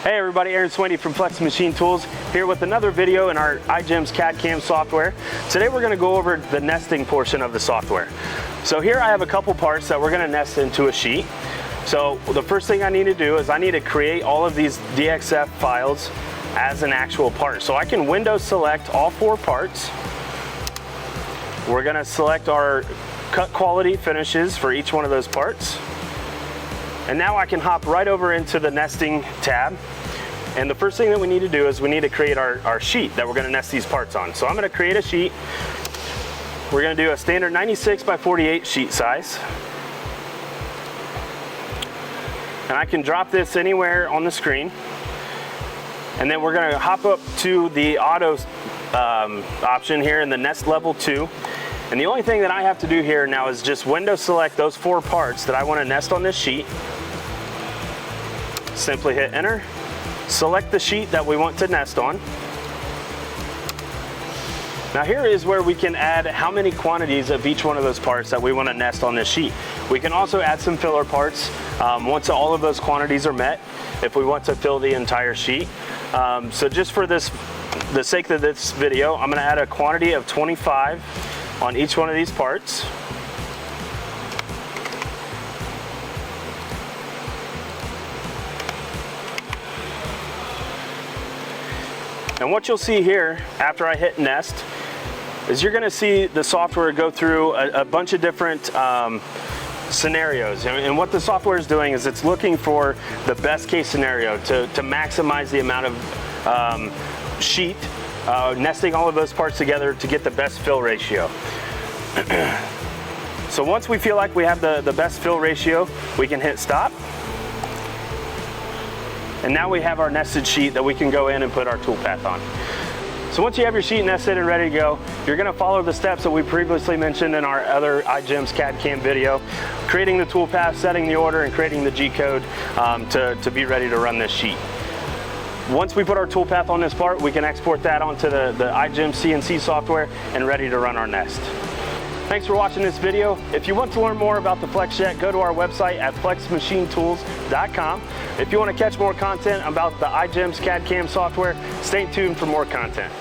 Hey everybody, Aaron Swaney from Flex Machine Tools here with another video in our iGEMS CAD/CAM software. Today we're going to go over the nesting portion of the software. So here I have a couple parts that we're going to nest into a sheet. So the first thing I need to do is I need to create all of these DXF files as an actual part. So I can window select all 4 parts. We're going to select our cut quality finishes for each one of those parts. And now I can hop right over into the nesting tab. And the first thing that we need to do is we need to create our sheet that we're going to nest these parts on. So I'm going to create a sheet. We're going to do a standard 96 by 48 sheet size. And I can drop this anywhere on the screen. And then we're going to hop up to the auto option here in the nest level 2. And the only thing that I have to do here now is just window select those 4 parts that I want to nest on this sheet. Simply hit enter. Select the sheet that we want to nest on. Now here is where we can add how many quantities of each one of those parts that we want to nest on this sheet. We can also add some filler parts once all of those quantities are met if we want to fill the entire sheet. So just for the sake of this video, I'm going to add a quantity of 25 on each one of these parts. And what you'll see here after I hit nest is you're going to see the software go through a bunch of different scenarios. And what the software is doing is it's looking for the best case scenario to maximize the amount of sheet, nesting all of those parts together to get the best fill ratio. So once we feel like we have the best fill ratio, we can hit stop. And now we have our nested sheet that we can go in and put our toolpath on. So once you have your sheet nested and ready to go, you're going to follow the steps that we previously mentioned in our other iGEMS CAD/CAM video, creating the toolpath, setting the order, and creating the G-code to be ready to run this sheet. Once we put our toolpath on this part, we can export that onto the iGEMS CNC software and ready to run our nest. Thanks for watching this video. If you want to learn more about the FlexJet, go to our website at flexmachinetools.com. If you want to catch more content about the iGEMS CAD/CAM software, stay tuned for more content.